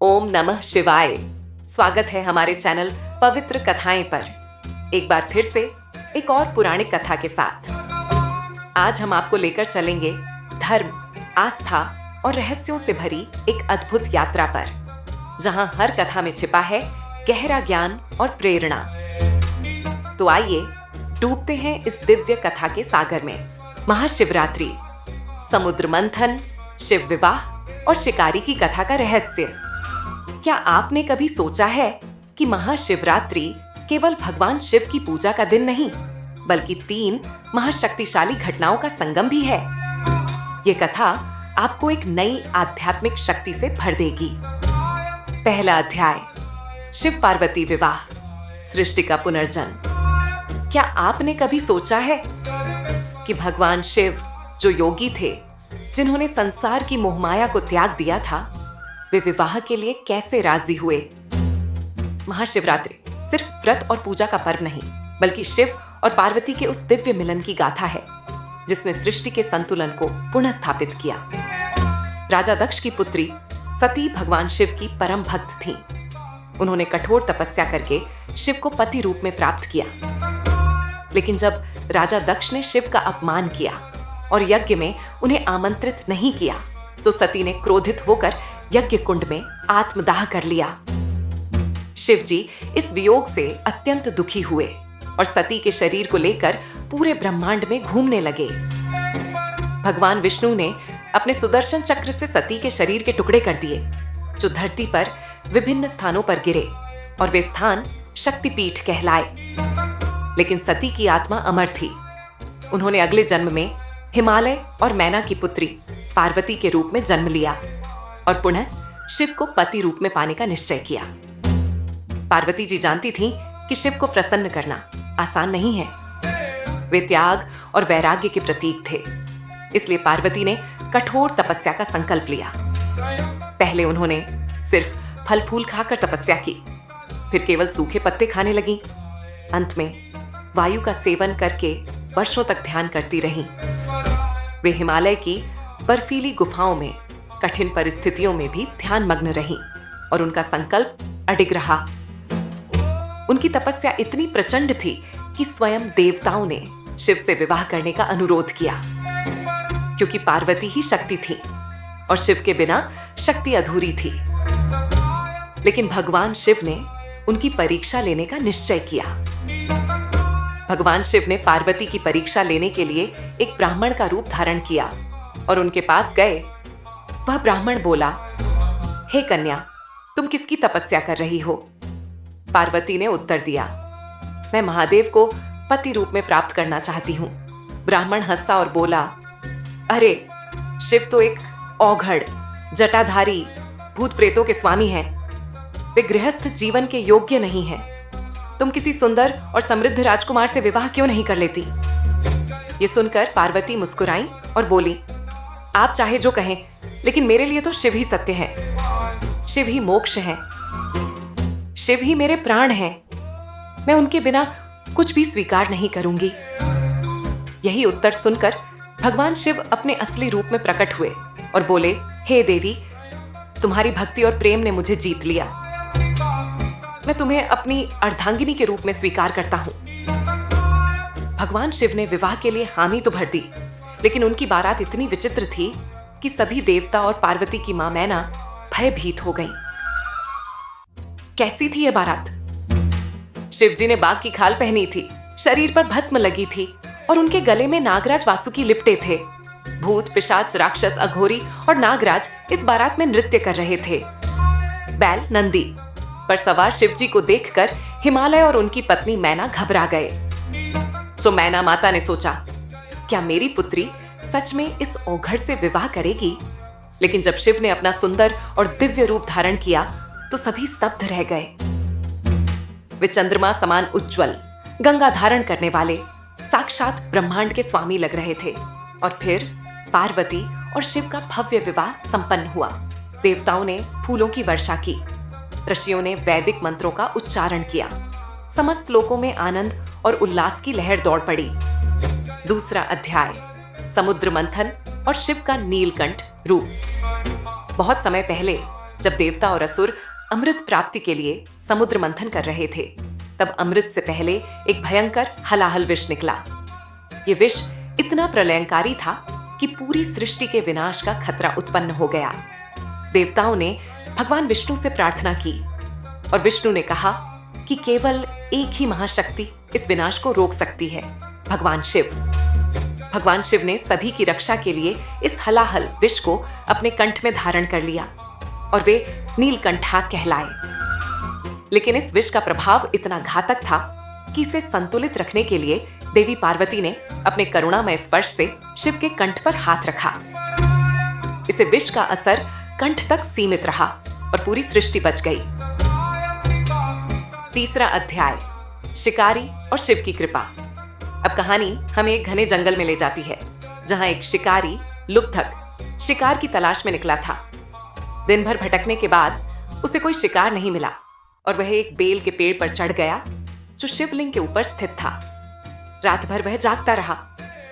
ओम नमः शिवाय। स्वागत है हमारे चैनल पवित्र कथाएं पर एक बार फिर से एक और पौराणिक कथा के साथ। आज हम आपको लेकर चलेंगे धर्म, आस्था और रहस्यों से भरी एक अद्भुत यात्रा पर, जहां हर कथा में छिपा है गहरा ज्ञान और प्रेरणा। तो आइए डूबते हैं इस दिव्य कथा के सागर में। महाशिवरात्रि, समुद्र मंथन, शिव विवाह और शिकारी की कथा का रहस्य। क्या आपने कभी सोचा है कि महाशिवरात्रि केवल भगवान शिव की पूजा का दिन नहीं, बल्कि 3 महाशक्तिशाली घटनाओं का संगम भी है। ये कथा आपको एक नई आध्यात्मिक शक्ति से भर देगी। पहला अध्याय, शिव पार्वती विवाह, सृष्टि का पुनर्जन्म। क्या आपने कभी सोचा है कि भगवान शिव जो योगी थे, जिन्होंने संसार की मोहमाया को त्याग दिया था, वे विवाह के लिए कैसे राजी हुए? महाशिवरात्रि सिर्फ व्रत और पूजा का पर्व नहीं, बल्कि शिव और पार्वती के उस दिव्य मिलन की गाथा है, जिसने सृष्टि के संतुलन को पुनः स्थापित किया। राजा दक्ष की पुत्री सती भगवान शिव की परम भक्त थीं। उन्होंने कठोर तपस्या करके शिव को पति रूप में प्राप्त किया। लेकिन जब राजा दक्ष ने शिव का अपमान किया और यज्ञ में उन्हें आमंत्रित नहीं किया, तो सती ने क्रोधित होकर यज्ञ कुंड में आत्मदाह कर लिया। शिव जी इस वियोग से अत्यंत दुखी हुए और सती के शरीर को लेकर पूरे ब्रह्मांड में घूमने लगे। भगवान विष्णु ने अपने सुदर्शन चक्र से सती के शरीर के टुकड़े कर दिए, जो धरती पर विभिन्न स्थानों पर गिरे, और वे स्थान शक्तिपीठ कहलाए। लेकिन सती की आत्मा अमर थी। उन्होंने अगले जन्म में हिमालय और मैना की पुत्री पार्वती के रूप में जन्म लिया और पुनः शिव को पति रूप में पाने का निश्चय किया। पार्वती जी जानती थीं कि शिव को प्रसन्न करना आसान नहीं है। वे त्याग और वैराग्य के प्रतीक थे, इसलिए पार्वती ने कठोर तपस्या का संकल्प लिया। पहले उन्होंने सिर्फ फल फूल खाकर तपस्या की, फिर केवल सूखे पत्ते खाने लगीं। अंत में वायु का सेवन करके वर्षों तक ध्यान करती रहीं। वे हिमालय की बर्फीली गुफाओं में कठिन परिस्थितियों में भी ध्यान मग्न रहीं और उनका संकल्प अडिग रहा। उनकी तपस्या इतनी प्रचंड थी कि स्वयं देवताओं ने शिव से विवाह करने का अनुरोध किया, क्योंकि पार्वती ही शक्ति थी और शिव के बिना शक्ति अधूरी थी। लेकिन भगवान शिव ने उनकी परीक्षा लेने का निश्चय किया। भगवान शिव ने पार्वती की परीक्षा लेने के लिए एक ब्राह्मण का रूप धारण किया और उनके पास गए। वह ब्राह्मण बोला, हे कन्या, तुम किसकी तपस्या कर रही हो? पार्वती ने उत्तर दिया, मैं महादेव को पति रूप में प्राप्त करना चाहती हूँ। ब्राह्मण हंसा और बोला, अरे, शिव तो एक औघड़, जटाधारी, भूत प्रेतों के स्वामी हैं। वे गृहस्थ जीवन के योग्य नहीं हैं। तुम किसी सुंदर और समृद्ध राजकुमार से विवाह क्यों नहीं कर लेती? ये सुनकर पार्वती मुस्कुराई और बोली, आप चाहे जो कहें, लेकिन मेरे लिए तो शिव ही सत्य है। शिव ही मोक्ष है। शिव ही मेरे प्राण हैं। मैं उनके बिना कुछ भी स्वीकार नहीं करूंगी। यही उत्तर सुनकर भगवान शिव अपने असली रूप में प्रकट हुए और बोले, हे देवी, तुम्हारी भक्ति और प्रेम ने मुझे जीत लिया। मैं तुम्हें अपनी अर्धांगिनी के रूप में स्वीकार करता हूं। भगवान शिव ने विवाह के लिए हामी तो भर दी, लेकिन उनकी बारात इतनी विचित्र थी कि सभी देवता और पार्वती की मां मैना भयभीत हो गईं। कैसी थी यह बारात? शिवजी ने बाघ की खाल पहनी थी, शरीर पर भस्म लगी थी और उनके गले में नागराज वासुकी लिपटे थे। भूत, पिशाच, राक्षस, अघोरी और नागराज इस बारात में नृत्य कर रहे थे। बैल नंदी पर सवार शिवजी को देखकर हिमालय और उनकी पत्नी मैना घबरा गए। सो मैना माता ने सोचा, क्या मेरी पुत्री सच में इस औघड़ से विवाह करेगी? लेकिन जब शिव ने अपना सुंदर और दिव्य रूप धारण किया, तो सभी स्तब्ध रह गए। वे चंद्रमा समान उज्जवल, गंगा धारण करने वाले साक्षात ब्रह्मांड के स्वामी लग रहे थे। और फिर पार्वती और शिव का भव्य विवाह संपन्न हुआ। देवताओं ने फूलों की वर्षा की, ऋषियों ने वैदिक मंत्रों का उच्चारण किया। समस्त लोकों में आनंद और उल्लास की लहर दौड़ पड़ी। दूसरा अध्याय, समुद्र मंथन और शिव का नीलकंठ रूप। बहुत समय पहले जब देवता और असुर अमृत प्राप्ति के लिए समुद्र मंथन कर रहे थे, तब अमृत से पहले एक भयंकर हलाहल विष निकला। ये विष इतना प्रलयंकारी था कि पूरी सृष्टि के विनाश का खतरा उत्पन्न हो गया। देवताओं ने भगवान विष्णु से प्रार्थना की और विष्णु ने कहा कि केवल एक ही महाशक्ति इस विनाश को रोक सकती है, भगवान शिव। भगवान शिव ने सभी की रक्षा के लिए इस हलाहल विष को अपने कंठ में धारण कर लिया और वे नीलकंठा कहलाए। लेकिन इस विष का प्रभाव इतना घातक था कि इसे संतुलित रखने के लिए देवी पार्वती ने अपने करुणामय स्पर्श से शिव के कंठ पर हाथ रखा। इसे विष का असर कंठ तक सीमित रहा और पूरी सृष्टि बच गई। तीसरा अध्याय, शिकारी और शिव की कृपा। अब कहानी हमें एक घने जंगल में ले जाती है, जहां एक शिकारी लुब्धक शिकार की तलाश में निकला था। दिन भर भटकने के बाद उसे कोई शिकार नहीं मिला और वह एक बेल के पेड़ पर चढ़ गया जो शिवलिंग के ऊपर स्थित था। रात भर वह जागता रहा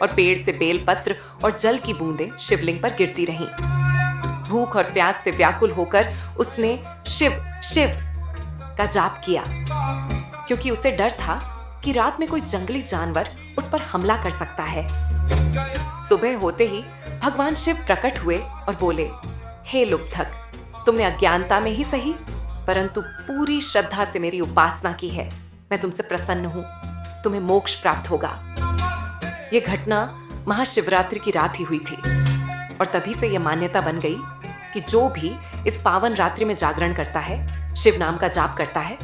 और पेड़ से बेल पत्र और जल की बूंदें शिवलिंग पर गिरती रहीं। भूख और प्यास से व्याकुल होकर उसने शिव शिव का जाप किया, क्योंकि उसे डर था कि रात में कोई जंगली जानवर उस पर हमला कर सकता है। सुबह होते ही भगवान शिव प्रकट हुए और बोले, हे लुब्धक, तुमने अज्ञानता में ही सही परंतु पूरी श्रद्धा से मेरी उपासना की है। मैं तुमसे प्रसन्न हूं, तुम्हें मोक्ष प्राप्त होगा। यह घटना महाशिवरात्रि की रात ही हुई थी और तभी से यह मान्यता बन गई कि जो भी इस पावन रात्रि में जागरण करता है, शिव नाम का जाप करता है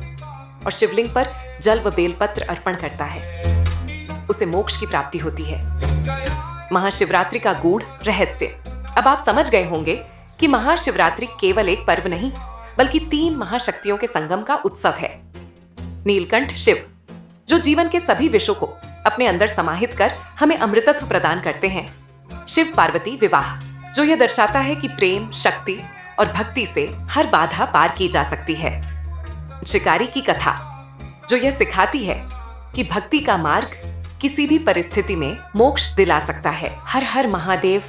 और शिवलिंग पर जल व बेलपत्र अर्पण करता है, उसे मोक्ष की प्राप्ति होती है। महाशिवरात्रि का गूढ़ रहस्य। अब आप समझ गए होंगे कि महाशिवरात्रि केवल एक पर्व नहीं बल्कि 3 महाशक्तियों के संगम का उत्सव है। नीलकंठ शिव, जो जीवन के सभी विषयों को अपने अंदर समाहित कर हमें अमृतत्व प्रदान करते हैं। शिव पार्वती विवाह, जो यह दर्शाता है कि प्रेम, शक्ति और भक्ति से हर बाधा पार की जा सकती है। शिकारी की कथा, जो यह सिखाती है कि भक्ति का मार्ग किसी भी परिस्थिति में मोक्ष दिला सकता है। हर हर महादेव।